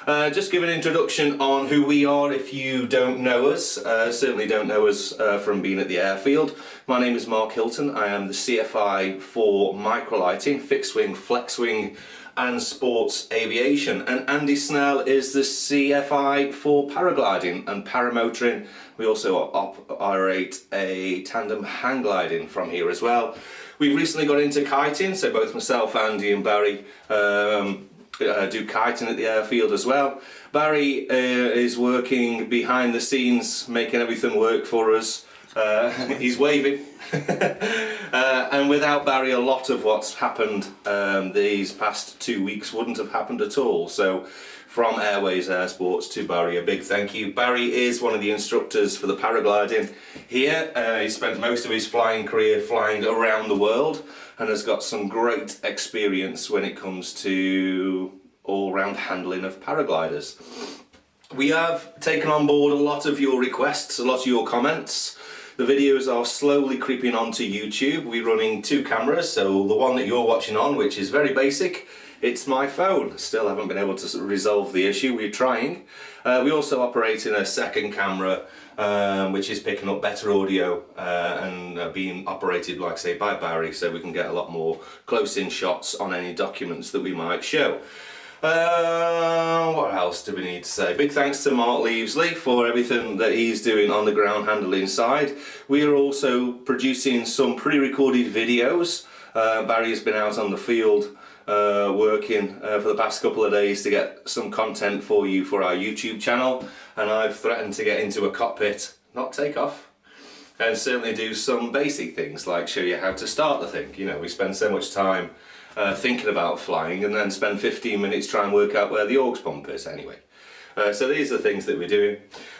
Just give an introduction on who we are if you don't know us. Certainly don't know us from being at the airfield. My name is Mark Hilton. I am the CFI for microlighting, fixed wing, flex wing and sports aviation. And Andy Snell is the CFI for paragliding and paramotoring. We also operate a tandem hang gliding from here as well. We've recently got into kiting, so both myself, Andy and Barry do kiting at the airfield as well. Barry is working behind the scenes, making everything work for us. He's waving. And without Barry, a lot of what's happened these past 2 weeks wouldn't have happened at all. So from Airways, Airsports to Barry, a big thank you. Barry is one of the instructors for the paragliding here. He spent most of his flying career flying around the world and has got some great experience when it comes to all-round handling of paragliders. We have taken on board a lot of your requests, a lot of your comments. The videos are slowly creeping onto YouTube. We're running 2 cameras, so the one that you're watching on, which is very basic, it's my phone. Still haven't been able to resolve the issue. We're trying. We also operate in a second camera, which is picking up better audio and being operated, like I say, by Barry, so we can get a lot more close-in shots on any documents that we might show. What else do we need to say? Big thanks to Mark Leavesley for everything that he's doing on the ground handling side. We are also producing some pre-recorded videos. Barry has been out on the field working for the past couple of days to get some content for you for our YouTube channel, and I've threatened to get into a cockpit, not take off, and certainly do some basic things like show you how to start the thing. You know, we spend so much time thinking about flying and then spend 15 minutes trying to work out where the aux pump is anyway. So these are the things that we're doing.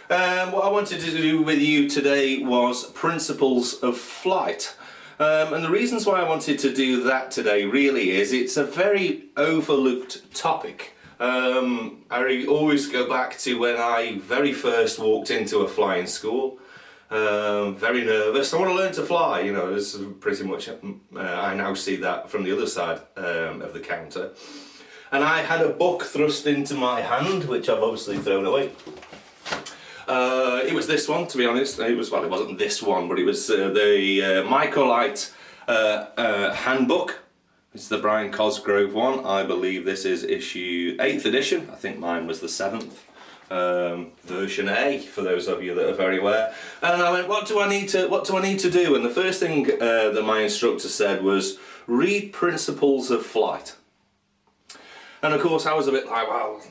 What I wanted to do with you today was principles of flight. And the reasons why I wanted to do that today really is it's a very overlooked topic. I always go back to when I very first walked into a flying school. Very nervous. I want to learn to fly, you know, this is pretty much, I now see that from the other side of the counter. And I had a book thrust into my hand, which I've obviously thrown away. It was this one, to be honest. It wasn't this one, but it was the Microlight handbook. It's the Brian Cosgrove one. I believe this is issue 8th edition. I think mine was the 7th. Version A, for those of you that are very aware. And I went, what do I need to do? And the first thing that my instructor said was, read Principles of Flight. And of course I was a bit like, well,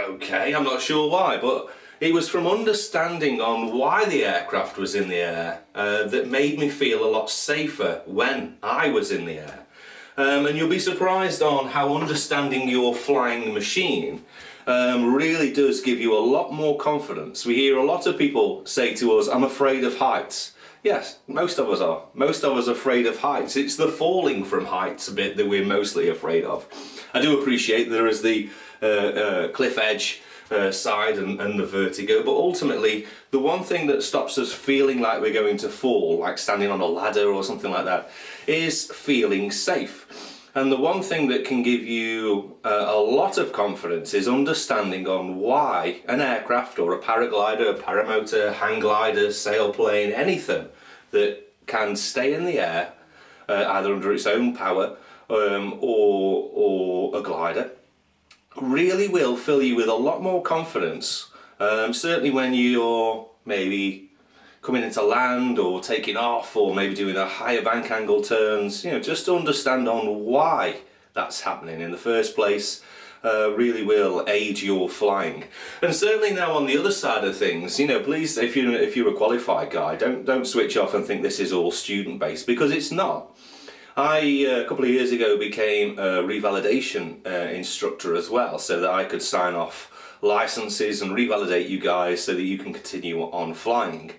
okay, I'm not sure why, but it was from understanding on why the aircraft was in the air that made me feel a lot safer when I was in the air. And you'll be surprised on how understanding your flying machine really does give you a lot more confidence. We hear a lot of people say to us, I'm afraid of heights. Yes, most of us are. Most of us are afraid of heights. It's the falling from heights a bit that we're mostly afraid of. I do appreciate there is the cliff edge side and the vertigo, but ultimately the one thing that stops us feeling like we're going to fall, like standing on a ladder or something like that, is feeling safe. And the one thing that can give you a lot of confidence is understanding on why an aircraft or a paraglider, a paramotor, hang glider, sailplane, anything that can stay in the air, either under its own power or a glider, really will fill you with a lot more confidence. Certainly when you're maybe coming into land or taking off or maybe doing a higher bank angle turns, you know, just to understand on why that's happening in the first place really will aid your flying. And certainly now on the other side of things, you know, please, if you're a qualified guy, don't switch off and think this is all student based, because it's not. I a couple of years ago became a revalidation instructor as well, so that I could sign off licenses and revalidate you guys so that you can continue on flying.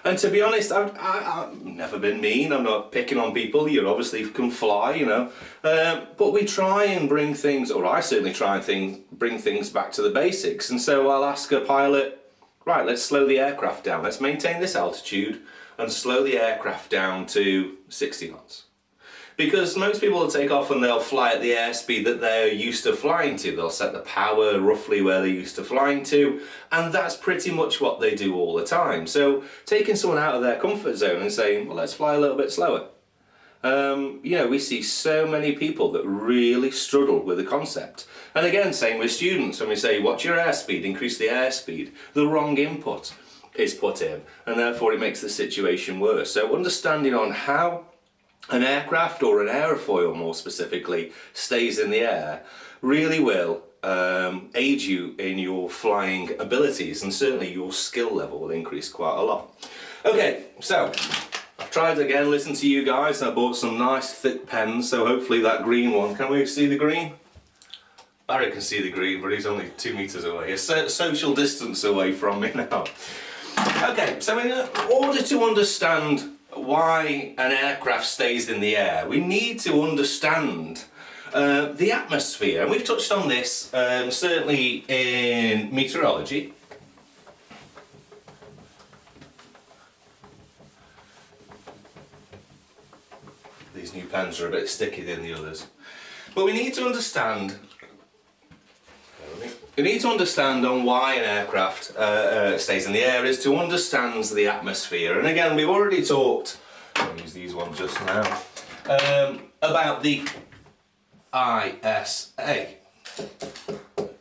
And to be honest, I've never been mean. I'm not picking on people. You obviously can fly, you know. But we try and bring things, or I certainly try and bring things back to the basics. And so I'll ask a pilot, right, let's slow the aircraft down. Let's maintain this altitude and slow the aircraft down to 60 knots. Because most people will take off and they'll fly at the airspeed that they're used to flying to. They'll set the power roughly where they're used to flying to, and that's pretty much what they do all the time. So taking someone out of their comfort zone and saying, well, let's fly a little bit slower. You know, we see so many people that really struggle with the concept. And again, same with students, when we say, what's your airspeed, increase the airspeed, the wrong input is put in, and therefore it makes the situation worse. So understanding on how an aircraft, or an aerofoil more specifically, stays in the air really will aid you in your flying abilities, and certainly your skill level will increase quite a lot. Okay, so I've tried again, listened to you guys. I bought some nice thick pens, so hopefully that green one, can we see the green? Barry can see the green, but he's only 2 meters away, a social distance away from me now. Okay, so in order to understand why an aircraft stays in the air, we need to understand the atmosphere, and we've touched on this certainly in meteorology. These new pens are a bit sticky than the others, but we need to understand. We need to understand on why an aircraft stays in the air is to understand the atmosphere. And again, we've already talked, I'll use these ones just now, about the ISA.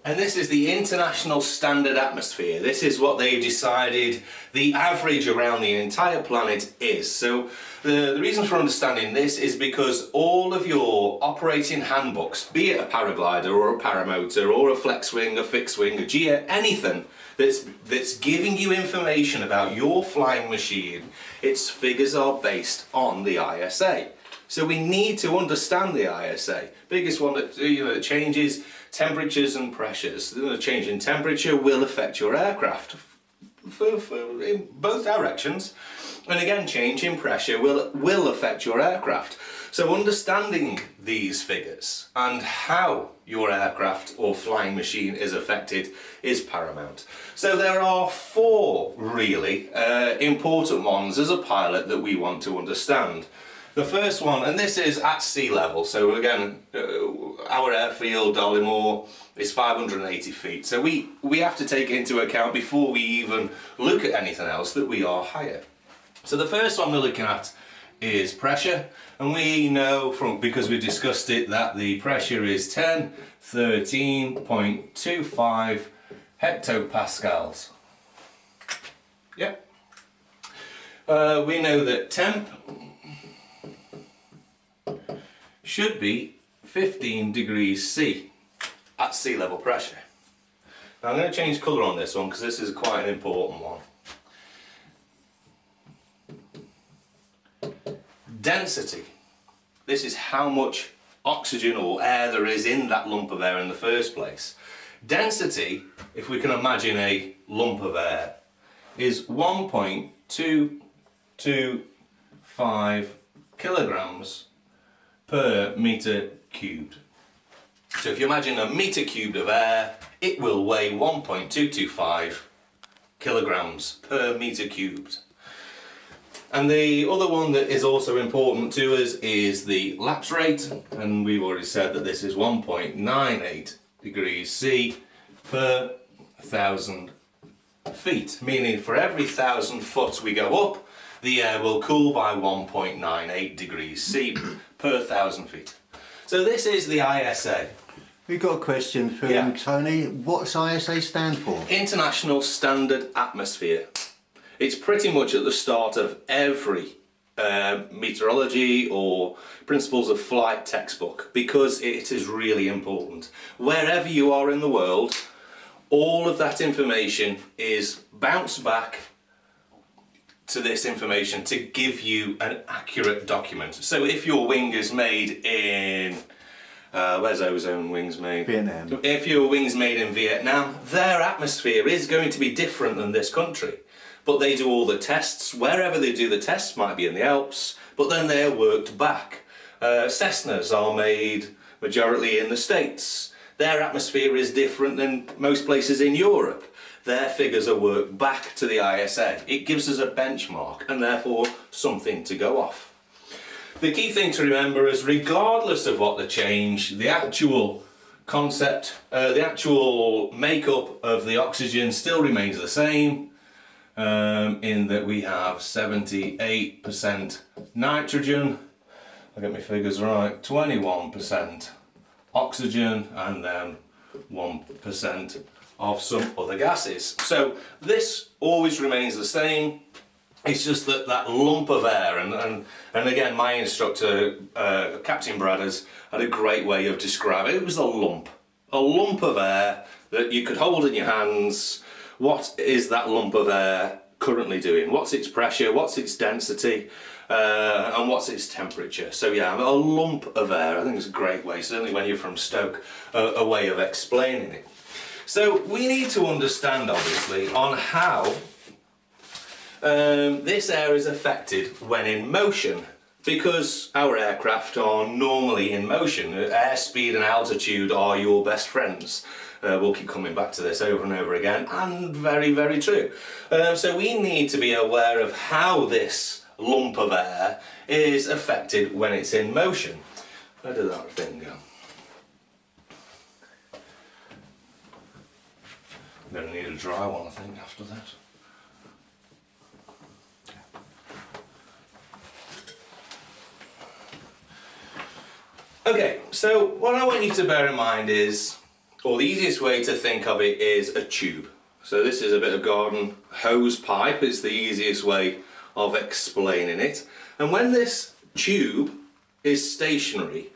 And this is the International Standard Atmosphere. This is what they've decided the average around the entire planet is. So the reason for understanding this is because all of your operating handbooks, be it a paraglider or a paramotor or a flex wing, a fixed wing, a GA, anything that's giving you information about your flying machine, its figures are based on the ISA. So we need to understand the ISA. Biggest one that changes temperatures and pressures. The change in temperature will affect your aircraft in both directions, and again, change in pressure will affect your aircraft. So understanding these figures and how your aircraft or flying machine is affected is paramount. So there are 4 really important ones as a pilot that we want to understand. The first one, and this is at sea level, so again, our airfield, Dollymore, is 580 feet. So we have to take into account before we even look at anything else that we are higher. So the first one we're looking at is pressure, and we know because we discussed it that the pressure is 13.25 hectopascals. Yep. We know that temp should be 15 degrees C at sea level pressure. Now I'm going to change colour on this one because this is quite an important one. Density. This is how much oxygen or air there is in that lump of air in the first place. Density, if we can imagine a lump of air, is 1.225 kilograms per meter cubed. So if you imagine a meter cubed of air, it will weigh 1.225 kilograms per meter cubed. And the other one that is also important to us is the lapse rate, and we've already said that this is 1.98 degrees C per 1,000 feet, meaning for every 1,000 foot we go up, the air will cool by 1.98 degrees C per 1,000 feet. So this is the ISA. We've got a question from Tony. What's ISA stand for? International Standard Atmosphere. It's pretty much at the start of every meteorology or principles of flight textbook because it is really important. Wherever you are in the world, all of that information is bounced back to this information to give you an accurate document. So if your wing is made in where's Ozone wings made? Vietnam. If your wing's made in Vietnam, their atmosphere is going to be different than this country. But they do all the tests. Wherever they do the tests might be in the Alps, but then they're worked back. Cessnas are made majority in the States. Their atmosphere is different than most places in Europe. Their figures are worked back to the ISA. It gives us a benchmark and therefore something to go off. the key thing to remember is regardless of what the change, the actual concept, the actual makeup of the oxygen still remains the same, in that we have 78% nitrogen, I'll get my figures right, 21% oxygen, and then 1% of some other gases. So this always remains the same. It's just that lump of air, and again, my instructor, Captain Bradders, had a great way of describing it. It was a lump of air that you could hold in your hands. What is that lump of air currently doing? What's its pressure? What's its density? And what's its temperature? So yeah, a lump of air. I think it's a great way, certainly when you're from Stoke, a way of explaining it. So we need to understand, obviously, on how this air is affected when in motion, because our aircraft are normally in motion. Airspeed and altitude are your best friends. We'll keep coming back to this over and over again, and very, very true. So we need to be aware of how this lump of air is affected when it's in motion. Where did that thing go? I'm going to need a dry one, I think, after that. Okay, so what I want you to bear in mind is, or the easiest way to think of it is a tube. So this is a bit of garden hose pipe, it's the easiest way of explaining it. And when this tube is stationary,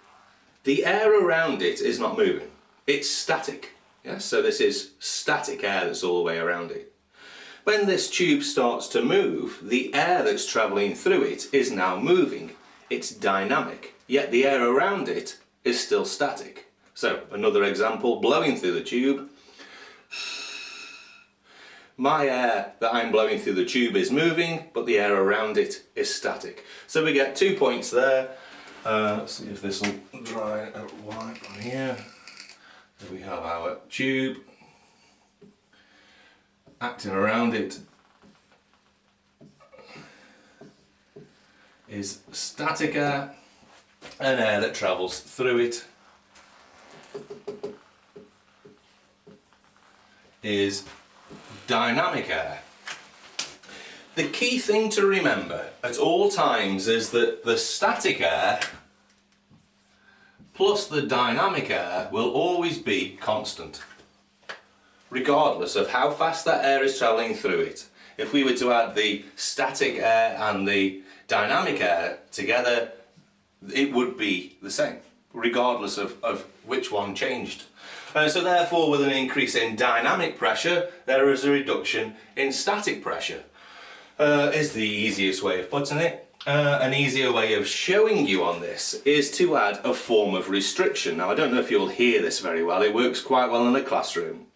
the air around it is not moving. It's static. Yes? So this is static air that's all the way around it. When this tube starts to move, the air that's travelling through it is now moving. It's dynamic, yet the air around it is still static. So another example, blowing through the tube. My air that I'm blowing through the tube is moving, but the air around it is static. So we get 2 points there. Let's see if this will dry out white on here. So we have our tube acting around it is static air, and air that travels through it is dynamic air. The key thing to remember at all times is that the static air plus the dynamic air will always be constant, regardless of how fast that air is travelling through it. If we were to add the static air and the dynamic air together, it would be the same, regardless of which one changed. So therefore, with an increase in dynamic pressure, there is a reduction in static pressure, is the easiest way of putting it. An easier way of showing you on this is to add a form of restriction. Now, I don't know if you'll hear this very well, it works quite well in a classroom.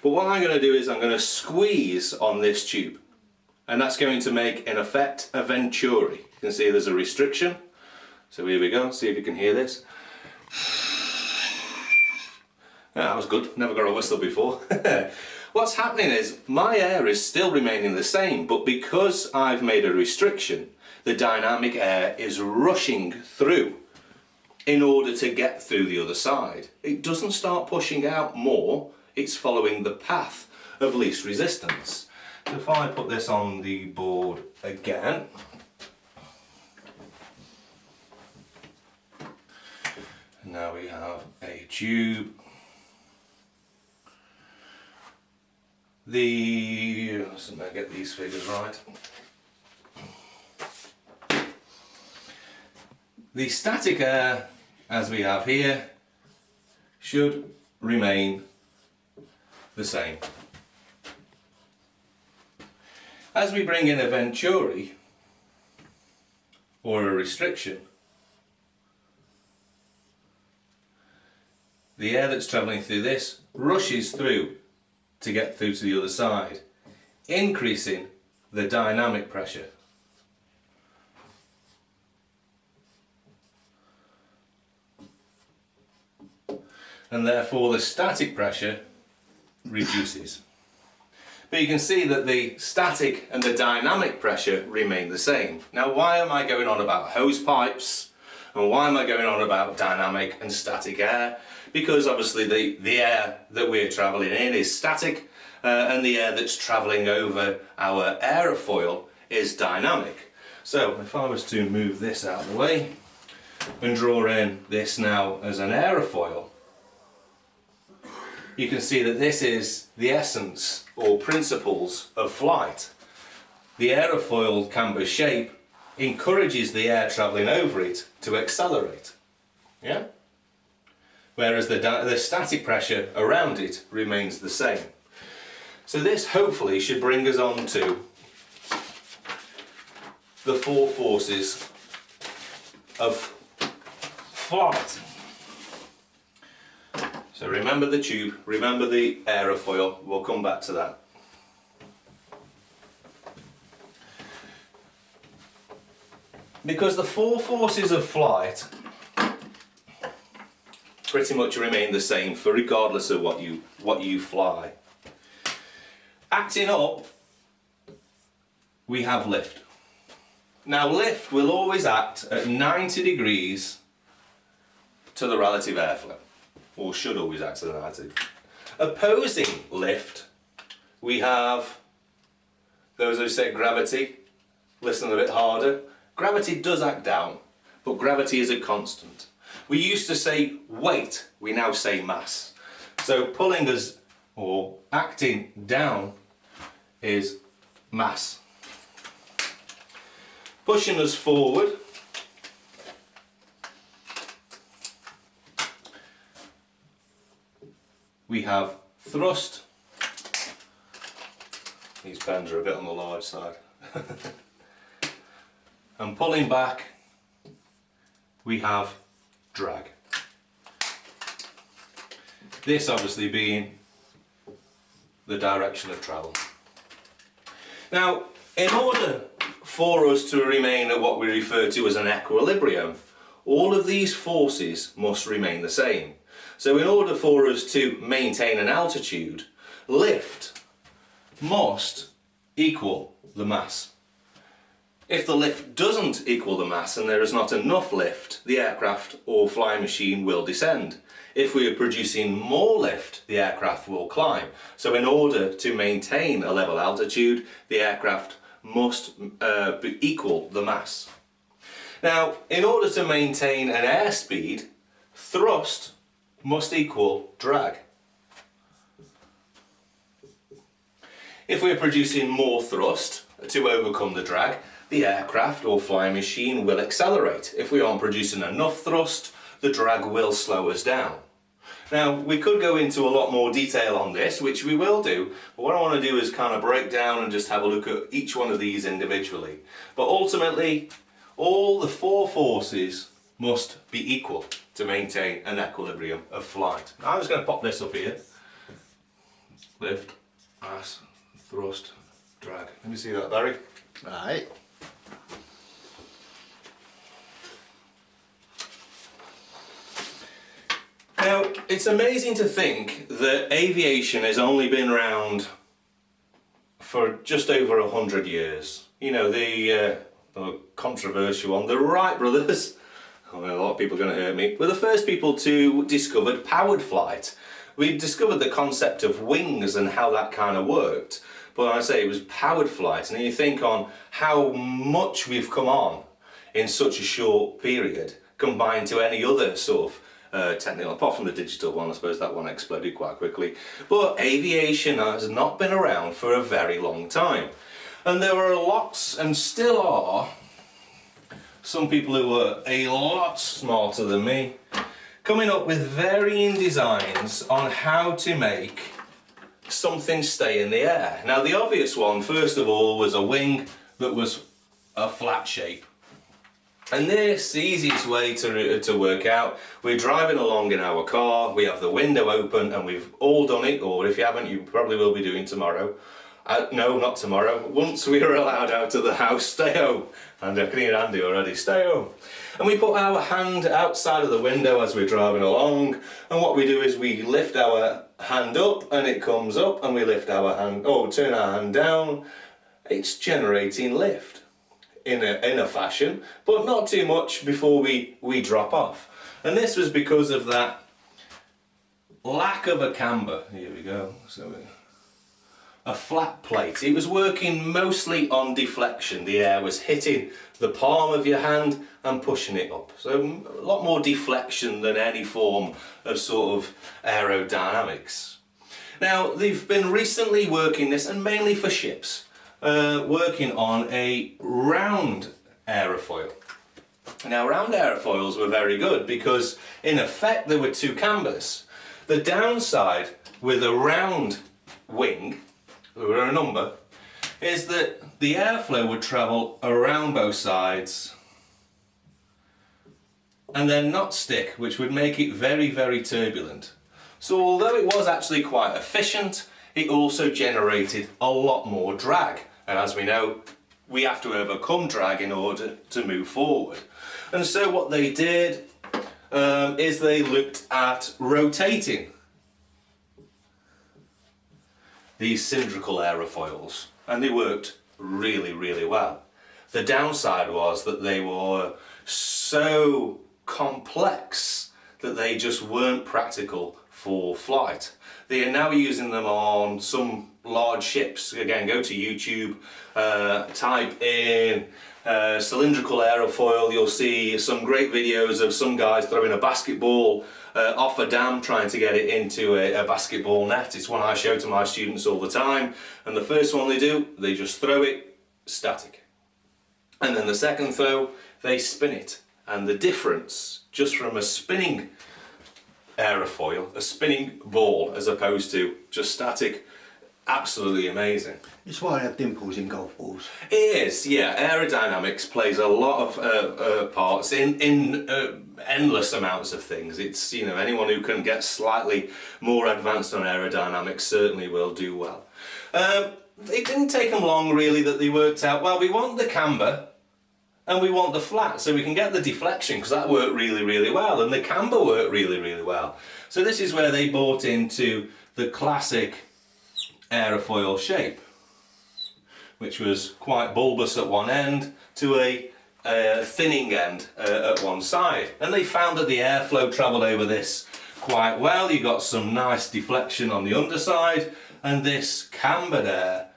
But what I'm going to do is I'm going to squeeze on this tube, and that's going to make, in effect, a venturi. You can see there's a restriction. So here we go, see if you can hear this. That was good, never got a whistle before. What's happening is my air is still remaining the same, but because I've made a restriction, the dynamic air is rushing through in order to get through the other side. It doesn't start pushing out more, it's following the path of least resistance. So if I put this on the board again, now we have a tube. Let's get these figures right. The static air, as we have here, should remain the same. As we bring in a venturi, or a restriction, the air that's travelling through this rushes through to get through to the other side, increasing the dynamic pressure. And therefore the static pressure reduces. But you can see that the static and the dynamic pressure remain the same. Now, why am I going on about hose pipes? And why am I going on about dynamic and static air? Because obviously the air that we're travelling in is static, and the air that's travelling over our aerofoil is dynamic. So if I was to move this out of the way and draw in this now as an aerofoil, you can see that this is the essence or principles of flight. The aerofoil camber shape encourages the air travelling over it to accelerate. Yeah? Whereas the static pressure around it remains the same. So this hopefully should bring us on to the 4 forces of flight. So remember the tube, remember the aerofoil, we'll come back to that. Because the 4 forces of flight pretty much remain the same for regardless of what you fly. Acting up, we have lift. Now lift will always act at 90 degrees to the relative airflow. Or should always act to the 90. Opposing lift, we have those who say gravity. Listen a bit harder. Gravity does act down, but gravity is a constant. We used to say weight, we now say mass. So pulling us or acting down is mass. Pushing us forward we have thrust. These pens are a bit on the large side. And pulling back, we have drag. This obviously being the direction of travel. Now, in order for us to remain at what we refer to as an equilibrium, all of these forces must remain the same. So in order for us to maintain an altitude, lift must equal the mass. If the lift doesn't equal the mass and there is not enough lift, the aircraft or flying machine will descend. If we are producing more lift, the aircraft will climb. So in order to maintain a level altitude, the aircraft must equal the mass. Now, in order to maintain an airspeed, thrust must equal drag. If we're producing more thrust to overcome the drag, the aircraft or flying machine will accelerate. If we aren't producing enough thrust, the drag will slow us down. Now, we could go into a lot more detail on this, which we will do, but what I want to do is kind of break down and just have a look at each one of these individually. But ultimately, all the 4 forces must be equal to maintain an equilibrium of flight. Now, I'm just going to pop this up here. Lift, mass, thrust, drag. Let me see that, Barry. Right. Now, it's amazing to think that aviation has only been around for just over 100 years. You know, the controversial one, the Wright brothers, a lot of people are going to hurt me, were the first people to discover powered flight. We discovered the concept of wings and how that kind of worked. But I say it was powered flight, and you think on how much we've come on in such a short period, combined to any other sort of technical, apart from the digital one. I suppose that one exploded quite quickly. But aviation has not been around for a very long time. And there are lots, and still are, some people who are a lot smarter than me, coming up with varying designs on how to make something stay in the air. Now, the obvious one, first of all, was a wing that was a flat shape. And this, the easiest way to work out, we're driving along in our car, we have the window open, and we've all done it, or if you haven't, you probably will be doing tomorrow. No, not tomorrow. Once we are allowed out of the house, stay home. And I can hear Andy already, stay home. And we put our hand outside of the window as we're driving along, and what we do is we lift our hand up and it comes up, and we lift our hand, turn our hand down. It's generating lift in a fashion, but not too much before we drop off. And this was because of that lack of a camber. Here we go. So a flat plate. It was working mostly on deflection. The air was hitting the palm of your hand and pushing it up. So a lot more deflection than any form of sort of aerodynamics. Now they've been recently working this, and mainly for ships, working on a round aerofoil. Now round aerofoils were very good because in effect there were two cambers. The downside with a round wing, there were a number, is that the airflow would travel around both sides and then not stick, which would make it very, very turbulent. So although it was actually quite efficient, it also generated a lot more drag. And as we know, we have to overcome drag in order to move forward. And so what they did is they looked at rotating these cylindrical aerofoils, and they worked really, really well. The downside was that they were so complex that they just weren't practical for flight. They are now using them on some large ships. Again, go to YouTube, type in cylindrical aerofoil. You'll see some great videos of some guys throwing a basketball off a dam, trying to get it into a basketball net. It's one I show to my students all the time. And the first one they do, they just throw it static. And then the second throw, they spin it. And the difference, just from a spinning aerofoil, a spinning ball, as opposed to just static, absolutely amazing. It's why I have dimples in golf balls. It is, yeah. Aerodynamics plays a lot of parts in endless amounts of things. It's, you know, anyone who can get slightly more advanced on aerodynamics certainly will do well. It didn't take them long really that they worked out, well, we want the camber and we want the flat, so we can get the deflection, because that worked really, really well, and the camber worked really, really well. So this is where they bought into the classic aerofoil shape, which was quite bulbous at one end to a thinning end at one side. And they found that the airflow travelled over this quite well. You got some nice deflection on the underside, and this cambered air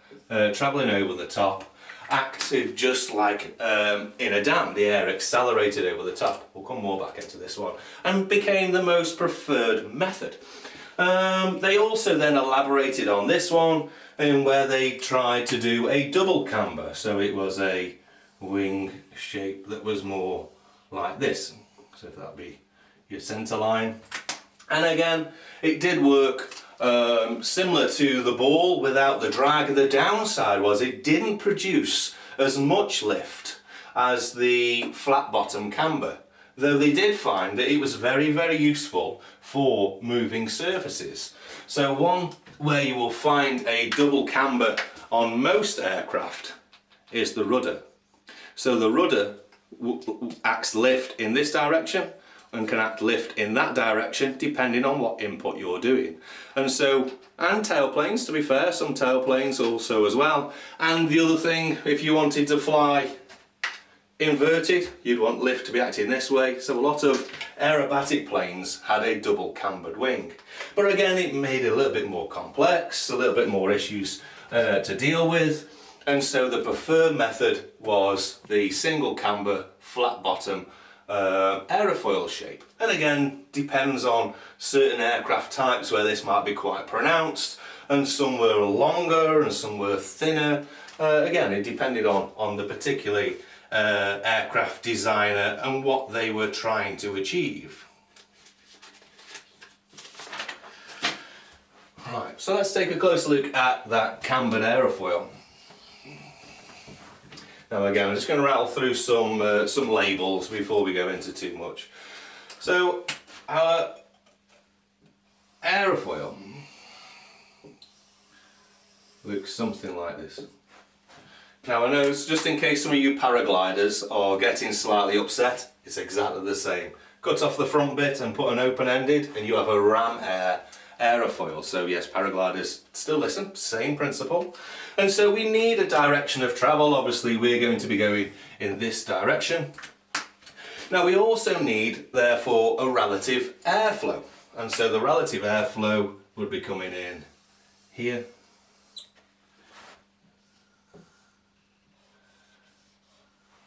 travelling over the top acted just like in a dam. The air accelerated over the top. We'll come more back into this one, and became the most preferred method. They also then elaborated on this one, in where they tried to do a double camber. So it was a wing shape that was more like this. So if that be your centre line. And again, it did work similar to the ball without the drag. The downside was it didn't produce as much lift as the flat bottom camber, though they did find that it was very, very useful for moving surfaces. So one where you will find a double camber on most aircraft is the rudder. So the rudder acts lift in this direction and can act lift in that direction depending on what input you're doing. And tailplanes, to be fair, some tailplanes also as well. And the other thing, if you wanted to fly inverted, you'd want lift to be acting this way. So a lot of aerobatic planes had a double cambered wing. But again, it made it a little bit more complex, a little bit more issues to deal with. And so the preferred method was the single camber, flat bottom aerofoil shape. And again, depends on certain aircraft types where this might be quite pronounced, and some were longer and some were thinner. Again, it depended on the particular aircraft designer and what they were trying to achieve. Right, so let's take a closer look at that cambered aerofoil. Now again, I'm just going to rattle through some labels before we go into too much. So our aerofoil looks something like this. Now I know, just in case some of you paragliders are getting slightly upset, it's exactly the same. Cut off the front bit and put an open-ended and you have a ram air aerofoil. So yes, paragliders still listen, same principle. And so we need a direction of travel. Obviously we're going to be going in this direction. Now we also need, therefore, a relative airflow. And so the relative airflow would be coming in here.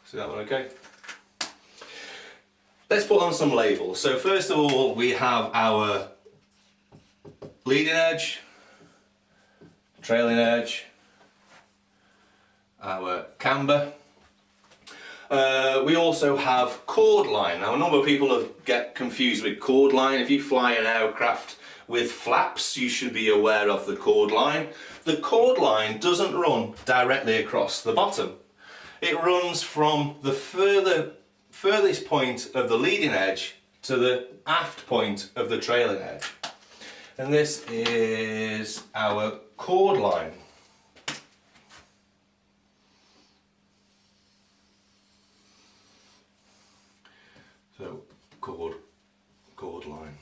See that one okay? Let's put on some labels. So first of all, we have our leading edge, trailing edge, our camber. We also have chord line. Now a number of people get confused with chord line. If you fly an aircraft with flaps, you should be aware of the chord line. The chord line doesn't run directly across the bottom. It runs from the furthest point of the leading edge to the aft point of the trailing edge. And this is our chord line. So, chord line.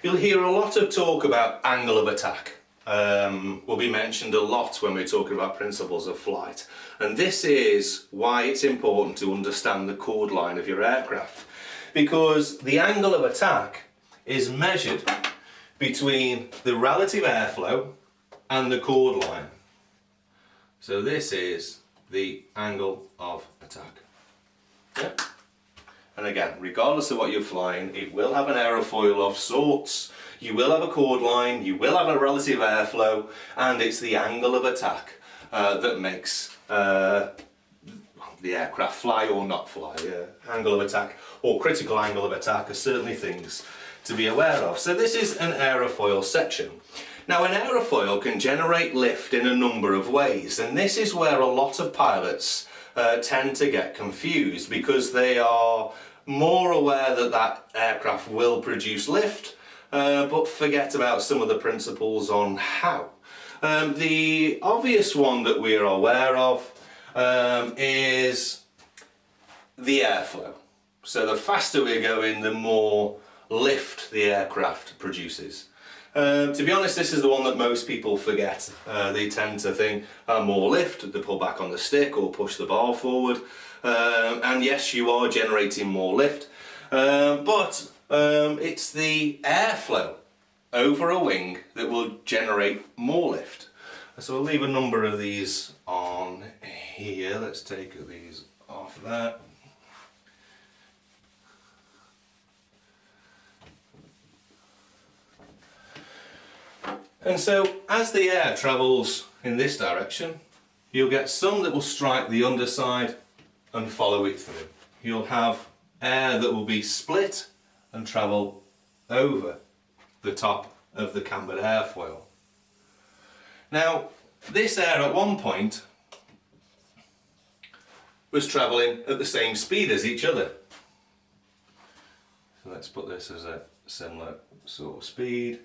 You'll hear a lot of talk about angle of attack. Will be mentioned a lot when we're talking about principles of flight. And this is why it's important to understand the chord line of your aircraft. Because the angle of attack is measured between the relative airflow and the chord line. So this is the angle of attack. Yeah. And again, regardless of what you're flying, it will have an aerofoil of sorts, you will have a chord line, you will have a relative airflow, and it's the angle of attack that makes the aircraft fly or not fly. Angle of attack or critical angle of attack are certainly things to be aware of. So this is an aerofoil section. Now an aerofoil can generate lift in a number of ways, and this is where a lot of pilots tend to get confused, because they are more aware that that aircraft will produce lift, but forget about some of the principles on how. The obvious one that we are aware of is the airflow. So the faster we're going, the more lift the aircraft produces. To be honest, this is the one that most people forget. They tend to think more lift, they pull back on the stick or push the bar forward. And yes, you are generating more lift, but it's the airflow over a wing that will generate more lift. So we'll leave a number of these on here. Let's take these off there. And so as the air travels in this direction, you'll get some that will strike the underside and follow it through. You'll have air that will be split and travel over the top of the cambered airfoil. Now, this air at one point was travelling at the same speed as each other. So let's put this as a similar sort of speed.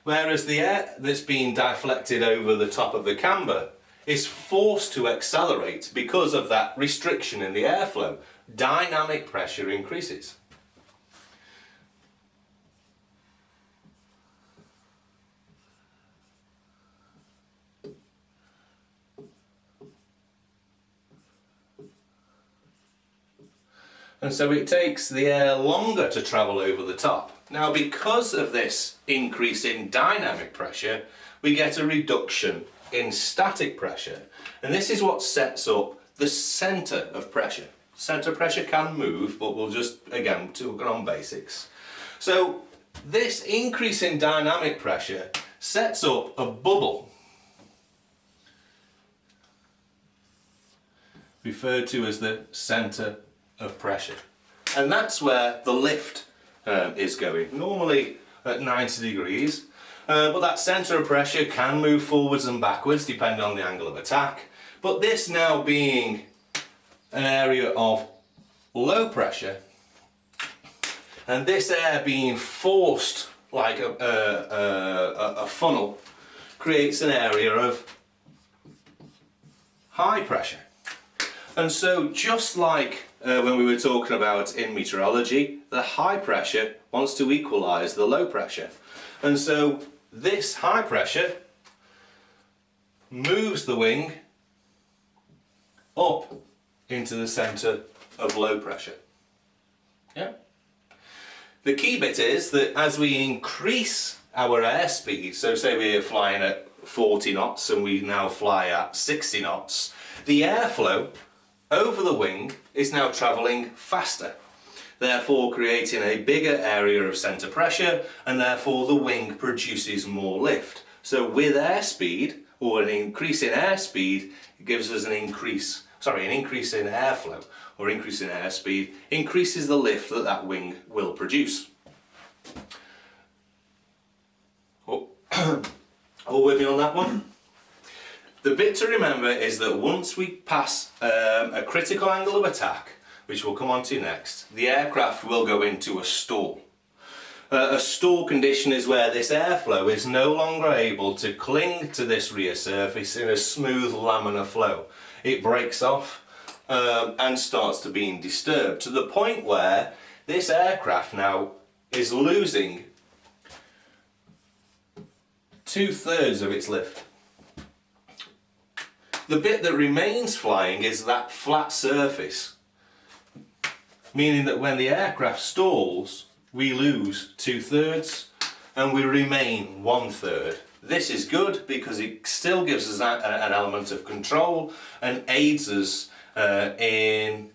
Whereas the air that's being deflected over the top of the camber is forced to accelerate because of that restriction in the airflow. Dynamic pressure increases. And so it takes the air longer to travel over the top. Now, because of this increase in dynamic pressure, we get a reduction in static pressure. And this is what sets up the centre of pressure. Centre pressure can move, but we'll just, again, talk on basics. So this increase in dynamic pressure sets up a bubble, referred to as the centre of pressure. And that's where the lift is going, normally at 90 degrees, but that centre of pressure can move forwards and backwards depending on the angle of attack. But this now being an area of low pressure, and this air being forced like a funnel, creates an area of high pressure. And so just like when we were talking about in meteorology, the high pressure wants to equalize the low pressure. And so this high pressure moves the wing up into the center of low pressure. Yeah. The key bit is that as we increase our airspeed, so say we're flying at 40 knots and we now fly at 60 knots, the airflow over the wing is now travelling faster, therefore creating a bigger area of centre pressure, and therefore the wing produces more lift. So with airspeed, or an increase in airspeed, it gives us an increase in airflow, or increase in airspeed, increases the lift that that wing will produce. All with me on that one? The bit to remember is that once we pass a critical angle of attack, which we'll come on to next, the aircraft will go into a stall. A stall condition is where this airflow is no longer able to cling to this rear surface in a smooth laminar flow. It breaks off and starts to being disturbed to the point where this aircraft now is losing 2/3 of its lift. The bit that remains flying is that flat surface, meaning that when the aircraft stalls, we lose 2/3 and we remain 1/3. This is good because it still gives us an element of control and aids us in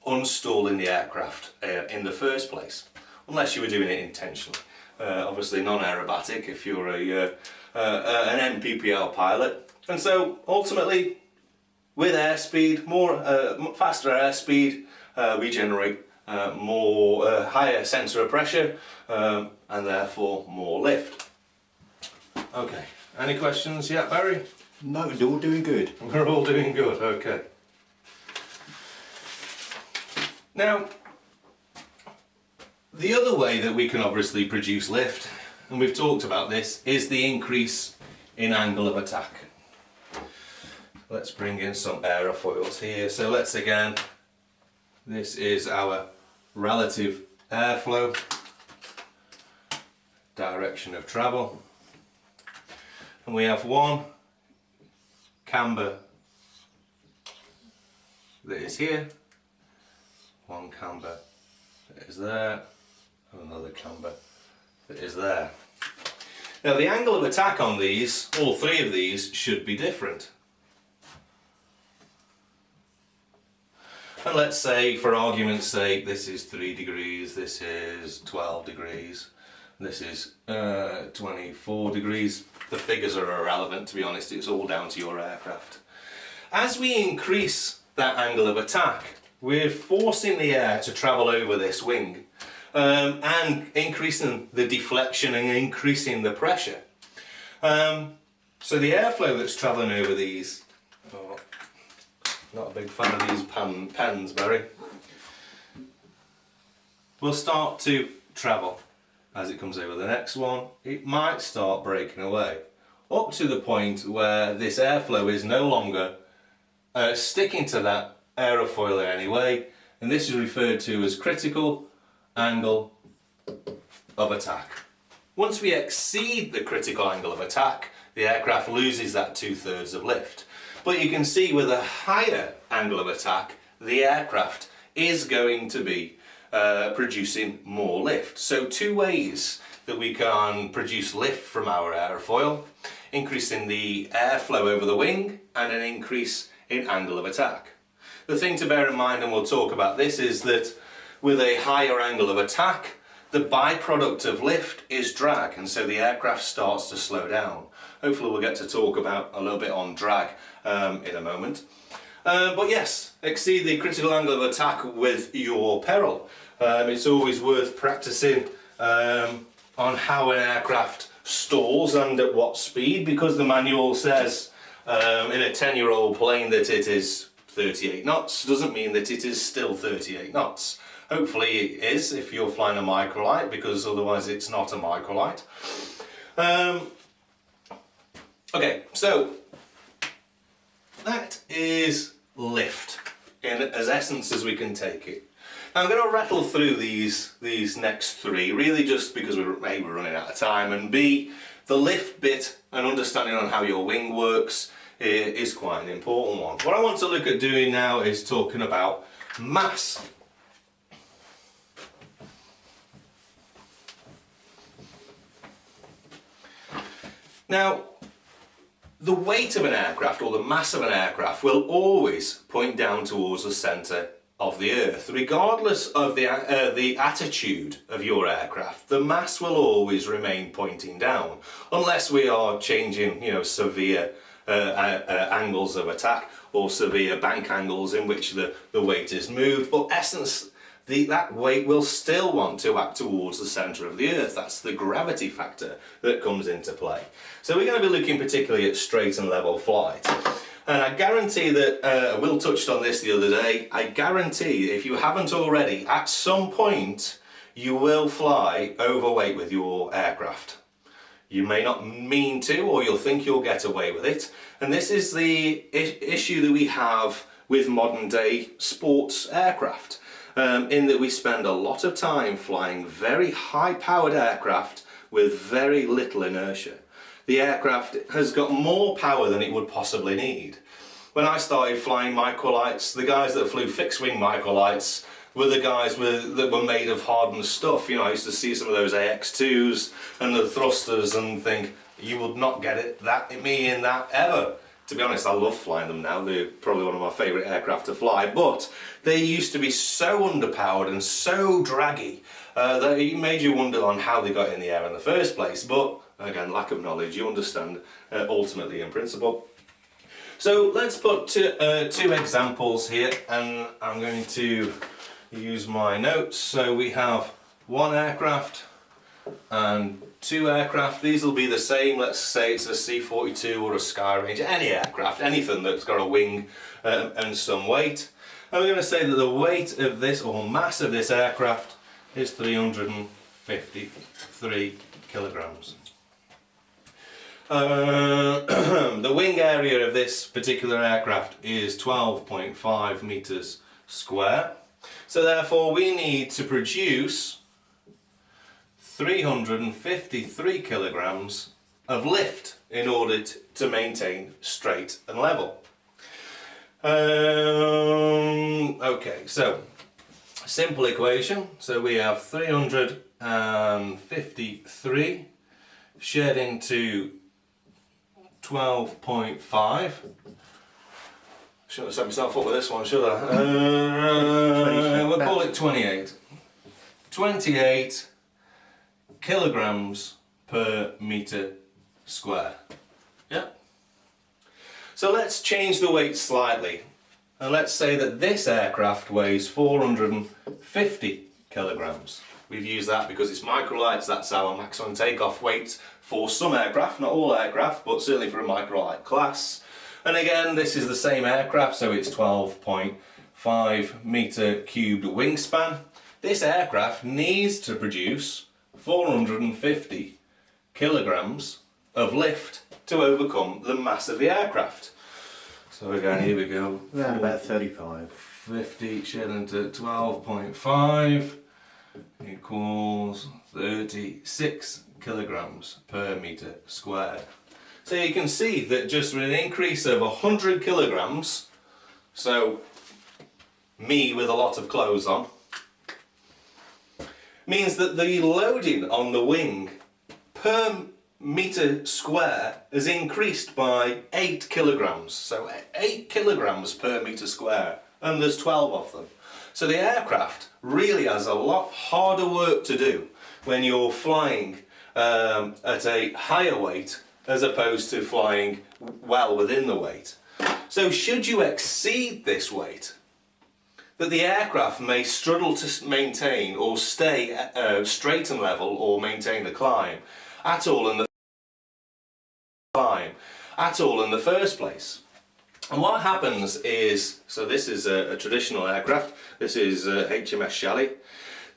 unstalling the aircraft in the first place, unless you were doing it intentionally. Obviously non-aerobatic if you're an MPPL pilot. And so ultimately, with airspeed, faster airspeed, we generate higher centre of pressure and therefore more lift. Okay, any questions yet, Barry? No, we're all doing good. We're all doing good, okay. Now, the other way that we can obviously produce lift, and we've talked about this, is the increase in angle of attack. Let's bring in some aerofoils here. So this is our relative airflow, direction of travel, and we have one camber that is here, one camber that is there, and another camber that is there. Now the angle of attack on these, all three of these, should be different. And let's say, for argument's sake, this is 3 degrees, this is 12 degrees, this is 24 degrees. The figures are irrelevant, to be honest, it's all down to your aircraft. As we increase that angle of attack, we're forcing the air to travel over this wing and increasing the deflection and increasing the pressure. So the airflow that's travelling over these, not a big fan of these pens, Barry, will start to travel as it comes over the next one. It might start breaking away up to the point where this airflow is no longer sticking to that aerofoil anyway, and this is referred to as critical angle of attack. Once we exceed the critical angle of attack, the aircraft loses that 2/3 of lift. But you can see with a higher angle of attack, the aircraft is going to be producing more lift. So two ways that we can produce lift from our airfoil: increasing the airflow over the wing and an increase in angle of attack. The thing to bear in mind, and we'll talk about this, is that with a higher angle of attack, the byproduct of lift is drag, and so the aircraft starts to slow down. Hopefully we'll get to talk about a little bit on drag in a moment. But yes, exceed the critical angle of attack with your peril. It's always worth practicing on how an aircraft stalls and at what speed, because the manual says in a 10-year-old plane that it is 38 knots, doesn't mean that it is still 38 knots. Hopefully it is if you're flying a microlight, because otherwise it's not a microlight. Okay, so that is lift in as essence as we can take it. Now I'm going to rattle through these next three, really just because we're running out of time, and B, the lift bit and understanding on how your wing works is quite an important one. What I want to look at doing now is talking about mass. Now, the weight of an aircraft or the mass of an aircraft will always point down towards the centre of the earth. Regardless of the attitude of your aircraft, the mass will always remain pointing down, unless we are changing, severe angles of attack or severe bank angles in which the weight is moved. But essence, that weight will still want to act towards the centre of the earth. That's the gravity factor that comes into play. So we're going to be looking particularly at straight and level flight. And I guarantee that, Will touched on this the other day, I guarantee if you haven't already, at some point you will fly overweight with your aircraft. You may not mean to, or you'll think you'll get away with it. And this is the issue that we have with modern day sports aircraft. In that we spend a lot of time flying very high powered aircraft with very little inertia. The aircraft has got more power than it would possibly need. When I started flying microlights, the guys that flew fixed wing microlights were the guys that were made of hardened stuff. I used to see some of those AX2s and the thrusters and think, you would not get me in that ever. To be honest, I love flying them now. They're probably one of my favourite aircraft to fly, but they used to be so underpowered and so draggy that it made you wonder on how they got in the air in the first place. But again, lack of knowledge, you understand ultimately in principle. So let's put two examples here, and I'm going to use my notes. So we have one aircraft and two aircraft. These will be the same. Let's say it's a C-42 or a Skyranger, any aircraft, anything that's got a wing and some weight. And we're going to say that the weight of this, or mass of this aircraft, is 353 kilograms. The wing area of this particular aircraft is 12.5 meters square. So therefore we need to produce 353 kilograms of lift in order to maintain straight and level. Okay, so simple equation. So we have 353 shared into 12.5. Shouldn't have set myself up with this one, should I? We'll call it 28. 28 kilograms per meter square. Yeah. So let's change the weight slightly, and let's say that this aircraft weighs 450 kilograms. We've used that because it's microlights. That's our maximum takeoff weight for some aircraft, not all aircraft, but certainly for a microlight class. And again, this is the same aircraft, so it's 12.5 meter cubed wingspan. This aircraft needs to produce 450 kilograms of lift to overcome the mass of the aircraft. So again, here we go. Around about 35. 50 shared into 12.5 equals 36 kilograms per meter squared. So you can see that just with an increase of 100 kilograms, so me with a lot of clothes on, means that the loading on the wing per meter square has increased by 8 kilograms. So 8 kilograms per meter square, and there's 12 of them. So the aircraft really has a lot harder work to do when you're flying at a higher weight as opposed to flying well within the weight. So should you exceed this weight, that the aircraft may struggle to maintain or stay straight and level or maintain the climb at all in the first place. And what happens is, so this is a traditional aircraft, this is HMS Shelley,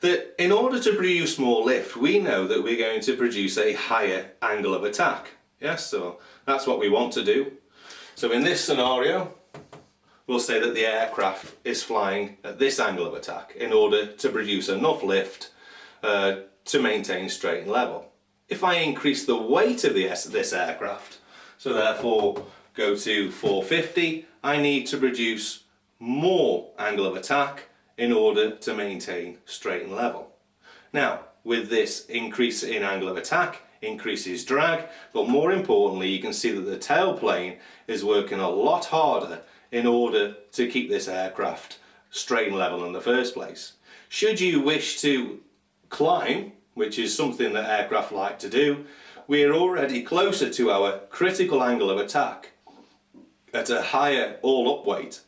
that in order to produce more lift, we know that we're going to produce a higher angle of attack. Yes, so that's what we want to do. So in this scenario, we'll say that the aircraft is flying at this angle of attack in order to produce enough lift to maintain straight and level. If I increase the weight of this aircraft, so therefore go to 450, I need to produce more angle of attack in order to maintain straight and level. Now, with this increase in angle of attack, increases drag, but more importantly, you can see that the tailplane is working a lot harder in order to keep this aircraft straight and level in the first place. Should you wish to climb, which is something that aircraft like to do, we're already closer to our critical angle of attack at a higher all-up weight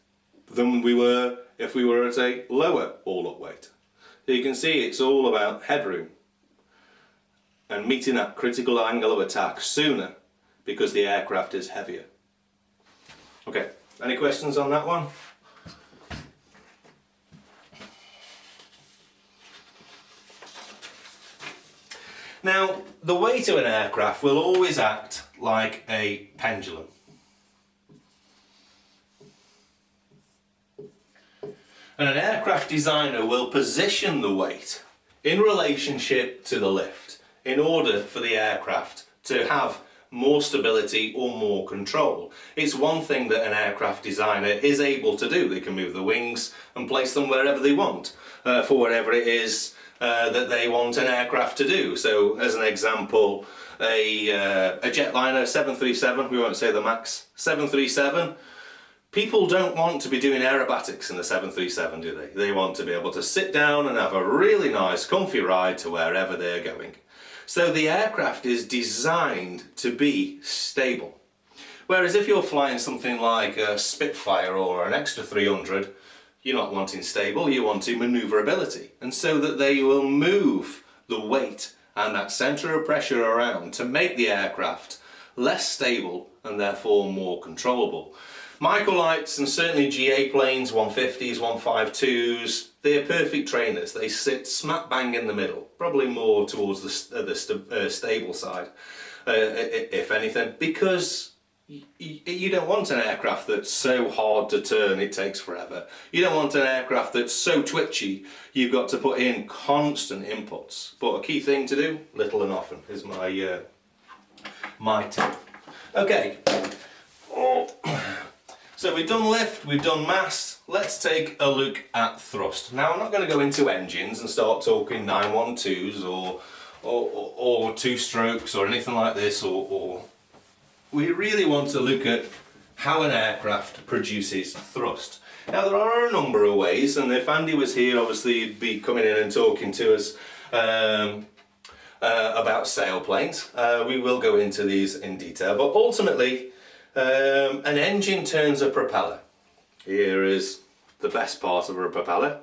than we were if we were at a lower all-up weight. So you can see it's all about headroom and meeting that critical angle of attack sooner because the aircraft is heavier. Okay, any questions on that one? Now, the weight of an aircraft will always act like a pendulum. And an aircraft designer will position the weight in relationship to the lift in order for the aircraft to have more stability or more control. It's one thing that an aircraft designer is able to do. They can move the wings and place them wherever they want for whatever it is that they want an aircraft to do. So as an example, a jetliner 737, we won't say the max, 737, people don't want to be doing aerobatics in the 737, do they? They want to be able to sit down and have a really nice comfy ride to wherever they're going. So the aircraft is designed to be stable. Whereas if you're flying something like a Spitfire or an extra 300, you're not wanting stable, you want maneuverability. And so that they will move the weight and that centre of pressure around to make the aircraft less stable and therefore more controllable. Microlights and certainly GA planes, 150s, 152s, they're perfect trainers. They sit smack bang in the middle, probably more towards the stable side, if anything, because you don't want an aircraft that's so hard to turn it takes forever. You don't want an aircraft that's so twitchy you've got to put in constant inputs. But a key thing to do, little and often, is my tip. Okay. So we've done lift, we've done mast, let's take a look at thrust. Now I'm not going to go into engines and start talking 912s or two strokes or anything like this, or we really want to look at how an aircraft produces thrust. Now there are a number of ways, and if Andy was here obviously he'd be coming in and talking to us about sailplanes. We will go into these in detail, but ultimately an engine turns a propeller. Here is the best part of a propeller.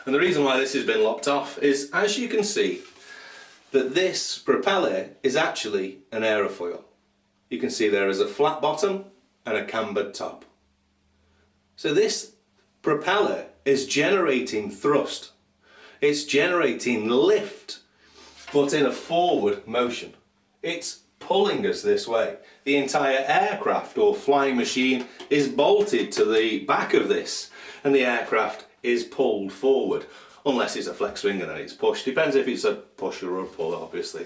And the reason why this has been lopped off is, as you can see, that this propeller is actually an aerofoil. You can see there is a flat bottom and a cambered top. So this propeller is generating thrust. It's generating lift, but in a forward motion. It's pulling us this way. The entire aircraft or flying machine is bolted to the back of this, and the aircraft is pulled forward, unless it's a flex wing and then it's pushed. Depends if it's a push or a pull, obviously.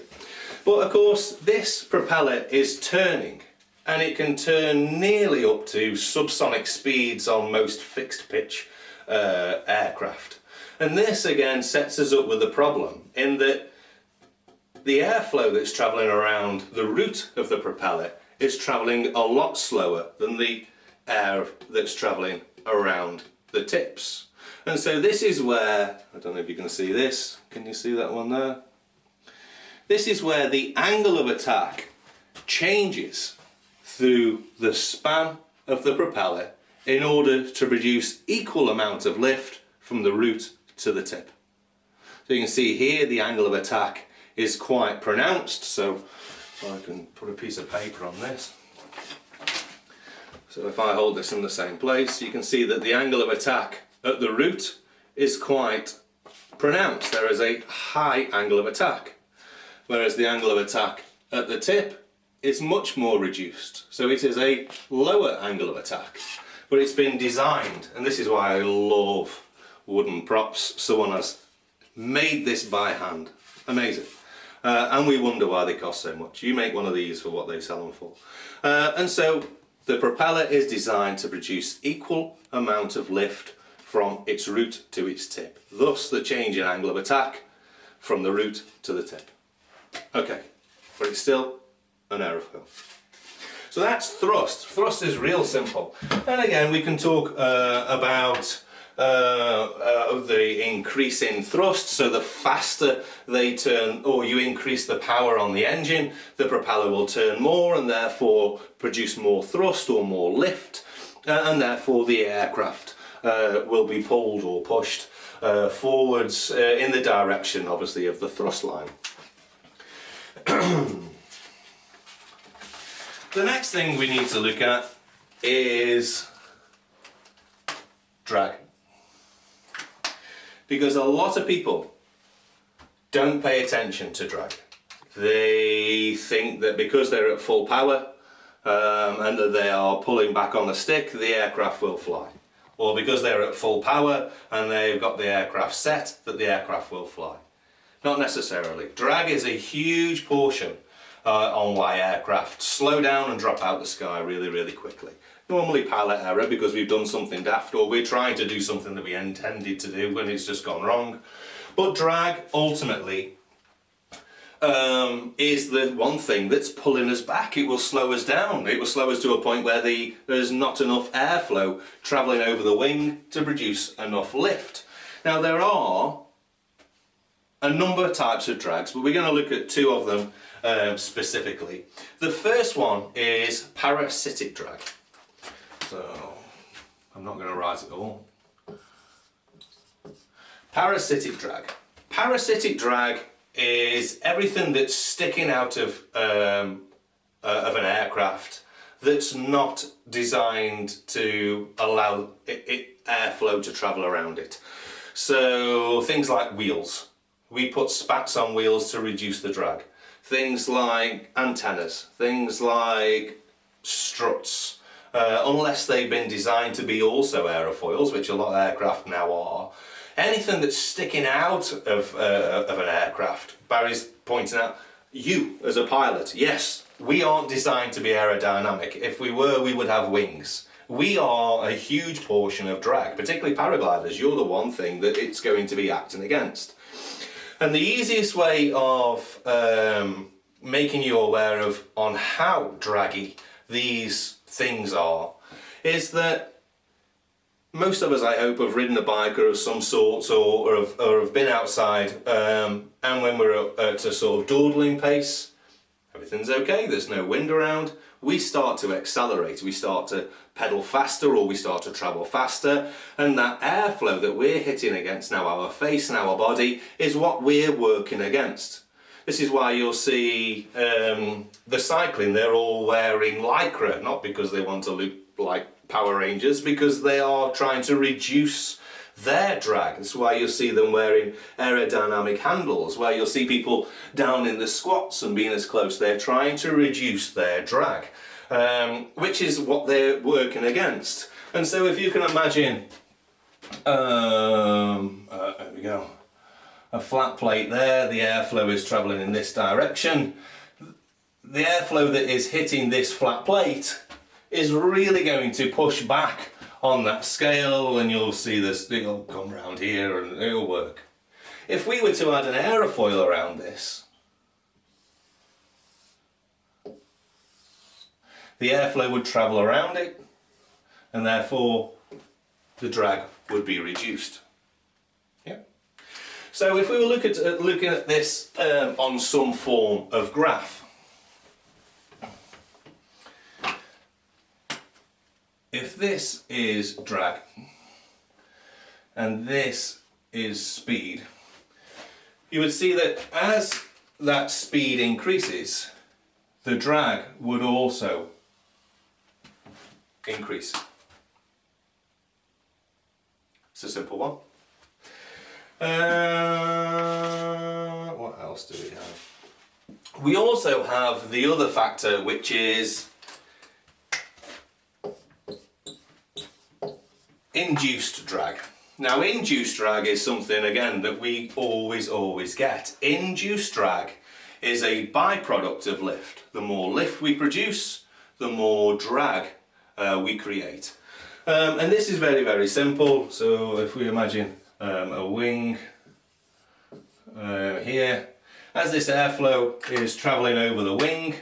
But of course this propeller is turning, and it can turn nearly up to subsonic speeds on most fixed pitch aircraft. And this again sets us up with a problem in that the airflow that's travelling around the root of the propeller is travelling a lot slower than the air that's travelling around the tips. And so this is where, I don't know if you can see this, can you see that one there? This is where the angle of attack changes through the span of the propeller in order to produce equal amount of lift from the root to the tip. So you can see here the angle of attack is quite pronounced, so I can put a piece of paper on this. So if I hold this in the same place, you can see that the angle of attack at the root is quite pronounced. There is a high angle of attack, whereas the angle of attack at the tip is much more reduced. So it is a lower angle of attack. but it's been designed, and this is why I love wooden props. Someone has made this by hand. Amazing. And we wonder why they cost so much. You make one of these for what they sell them for. And so the propeller is designed to produce equal amount of lift from its root to its tip. Thus the change in angle of attack from the root to the tip. Okay, but it's still an aerofoil. So that's thrust. Thrust is real simple. And again, we can talk about the increase in thrust. So the faster they turn, or you increase the power on the engine, the propeller will turn more and therefore produce more thrust or more lift, and therefore the aircraft will be pulled or pushed forwards in the direction, obviously, of the thrust line. The next thing we need to look at is drag. Because a lot of people don't pay attention to drag. They think that because they're at full power and that they are pulling back on the stick, the aircraft will fly. Or because they're at full power and they've got the aircraft set, that the aircraft will fly. Not necessarily. Drag is a huge portion on why aircraft slow down and drop out the sky really, really quickly. Normally pilot error because we've done something daft, or we're trying to do something that we intended to do when it's just gone wrong. But drag ultimately is the one thing that's pulling us back. It will slow us down. It will slow us to a point where there's not enough airflow travelling over the wing to produce enough lift. Now there are a number of types of drags, but we're going to look at two of them specifically. The first one is parasitic drag. So I'm not going to write it all. Parasitic drag. Parasitic drag is everything that's sticking out of an aircraft that's not designed to allow airflow to travel around it. So things like wheels. We put spats on wheels to reduce the drag. Things like antennas, things like struts, unless they've been designed to be also aerofoils, which a lot of aircraft now are. Anything that's sticking out of an aircraft, Barry's pointing out, you as a pilot, yes, we aren't designed to be aerodynamic. If we were, we would have wings. We are a huge portion of drag, particularly paragliders. You're the one thing that it's going to be acting against. And the easiest way of making you aware of on how draggy these things are is that most of us, I hope, have ridden a bike or of some sort, or have been outside, and when we're at a sort of dawdling pace, everything's okay, there's no wind around, we start to accelerate, we start to pedal faster, or we start to travel faster, and that airflow that we're hitting against now, our face and our body, is what we're working against. This is why you'll see the cycling, they're all wearing lycra, not because they want to look like Power Rangers, because they are trying to reduce their drag. That's why you'll see them wearing aerodynamic handles, where you'll see people down in the squats and being as close. They're trying to reduce their drag, which is what they're working against. And so if you can imagine, there we go, a flat plate there, the airflow is travelling in this direction. The airflow that is hitting this flat plate is really going to push back on that scale, and you'll see this, it'll come around here and it'll work. If we were to add an aerofoil around this, the airflow would travel around it, and therefore the drag would be reduced. Yeah. So if we were looking at this on some form of graph, if this is drag and this is speed, you would see that as that speed increases, the drag would also increase. It's a simple one. What else do we have? We also have the other factor, which is induced drag. Now induced drag is something again that we always get. Induced drag is a byproduct of lift. The more lift we produce, the more drag we create. And this is very simple. So if we imagine a wing here, as this airflow is travelling over the wing,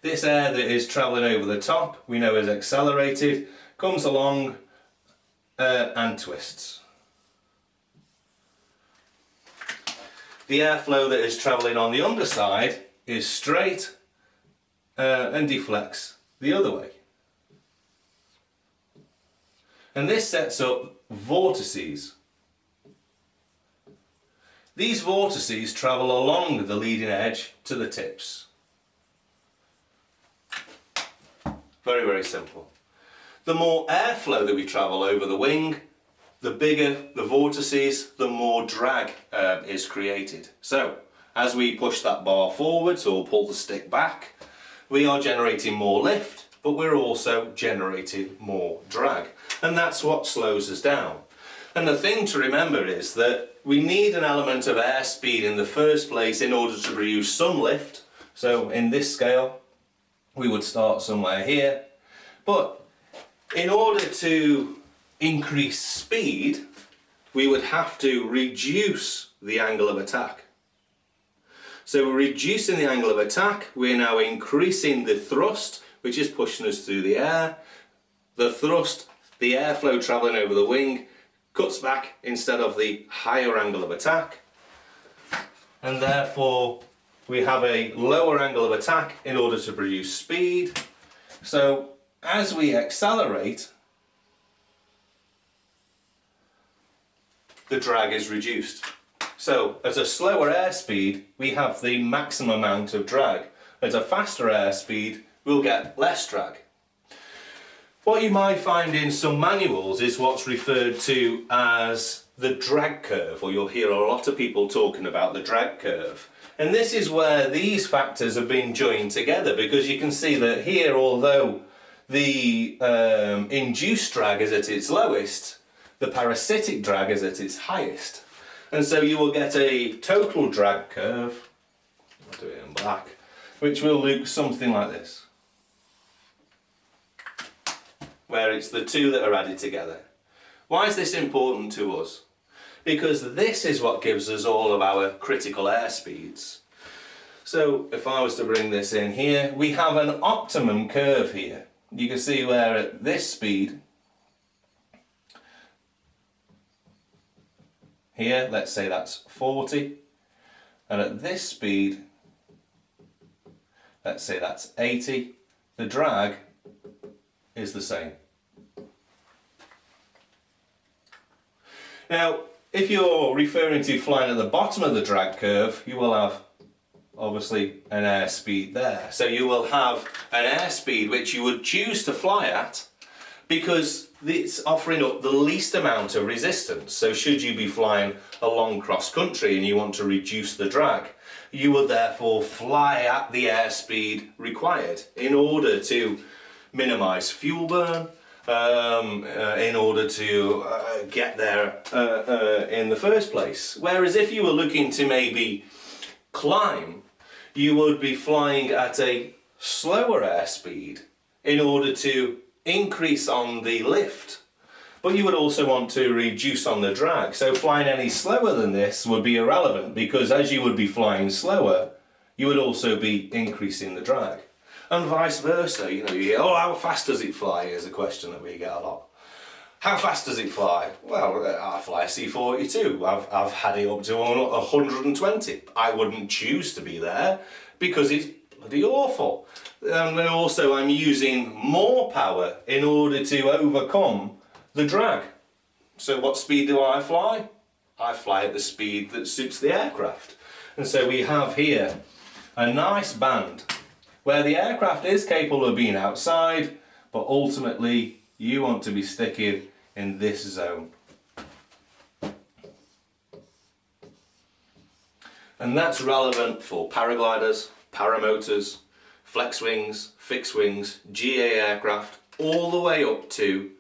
this air that is travelling over the top, we know is accelerated, comes along and twists. The airflow that is travelling on the underside is straight and deflects the other way. And this sets up vortices. These vortices travel along the leading edge to the tips. Very simple. The more airflow that we travel over the wing, the bigger the vortices, the more drag is created. So, as we push that bar forwards or pull the stick back, we are generating more lift, but we're also generating more drag. And that's what slows us down. And the thing to remember is that we need an element of airspeed in the first place in order to produce some lift. So in this scale, we would start somewhere here. But in order to increase speed, we would have to reduce the angle of attack. So we're reducing the angle of attack, we're now increasing the thrust, which is pushing us through the air. The thrust, the airflow travelling over the wing, cuts back instead of the higher angle of attack. And therefore, we have a lower angle of attack in order to produce speed. So as we accelerate, the drag is reduced. So at a slower airspeed, we have the maximum amount of drag. At a faster airspeed, we'll get less drag. What you might find in some manuals is what's referred to as the drag curve, or you'll hear a lot of people talking about the drag curve. And this is where these factors have been joined together, because you can see that here, although the induced drag is at its lowest, the parasitic drag is at its highest. And so you will get a total drag curve, I'll do it in black, which will look something like this, where it's the two that are added together. Why is this important to us? Because this is what gives us all of our critical airspeeds. So if I was to bring this in here, we have an optimum curve here. You can see where at this speed, here, let's say that's 40, and at this speed, let's say that's 80, the drag is the same. Now, if you're referring to flying at the bottom of the drag curve, you will have obviously an airspeed there. So you will have an airspeed which you would choose to fly at because it's offering up the least amount of resistance. So should you be flying along cross country and you want to reduce the drag, you would therefore fly at the airspeed required in order to minimize fuel burn, in order to get there in the first place. Whereas if you were looking to maybe climb, you would be flying at a slower airspeed in order to increase on the lift, but you would also want to reduce on the drag. So flying any slower than this would be irrelevant, because as you would be flying slower, you would also be increasing the drag. And vice versa, you know, you hear, oh, how fast does it fly? Is a question that we get a lot. How fast does it fly? Well, I fly a C-42. I've had it up to 120. I wouldn't choose to be there because it's bloody awful. And then also I'm using more power in order to overcome the drag. So what speed do I fly? I fly at the speed that suits the aircraft. And so we have here a nice band where the aircraft is capable of being outside, but ultimately you want to be sticking in this zone. And that's relevant for paragliders, paramotors, flex wings, fixed wings, GA aircraft, all the way up to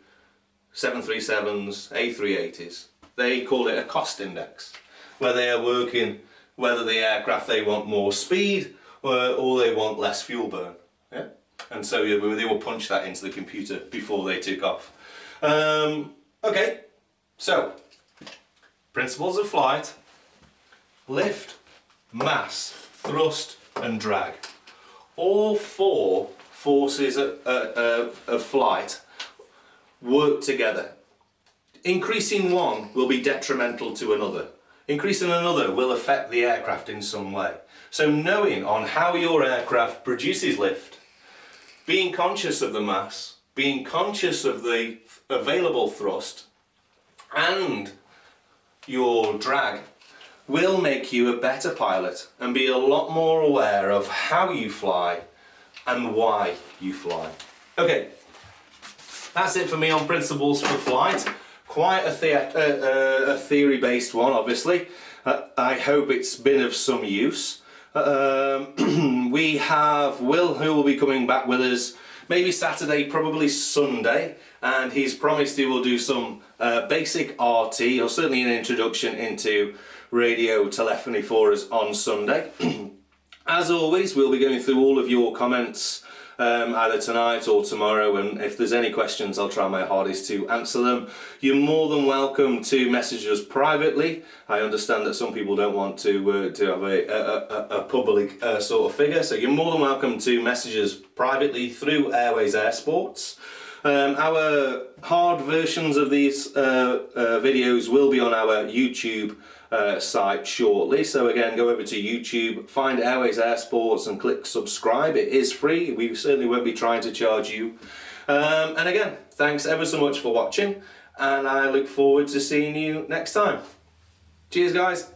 737s, A380s. They call it a cost index, where they are working whether the aircraft they want more speed or they want less fuel burn. Yeah? And so they will punch that into the computer before they take off. Okay, so principles of flight: lift, mass, thrust and drag. All four forces of flight work together. Increasing one will be detrimental to another. Increasing another will affect the aircraft in some way. So knowing on how your aircraft produces lift, being conscious of the mass, being conscious of the available thrust and your drag will make you a better pilot and be a lot more aware of how you fly and why you fly. Okay, that's it for me on principles for flight. Quite a theory-based one, obviously. I hope it's been of some use. We have Will, who will be coming back with us maybe Saturday, probably Sunday, and he's promised he will do some basic RT, or certainly an introduction into radio telephony for us on Sunday. As always, we'll be going through all of your comments either tonight or tomorrow, and if there's any questions I'll try my hardest to answer them. You're more than welcome to message us privately. I understand that some people don't want to have a public sort of figure, so you're more than welcome to message us privately through Airways Airsports. Our hard versions of these videos will be on our YouTube site shortly, so again, go over to YouTube, find Airways Airsports and click subscribe. It is free. We certainly won't be trying to charge you. And again, thanks ever so much for watching, and I look forward to seeing you next time. Cheers, guys.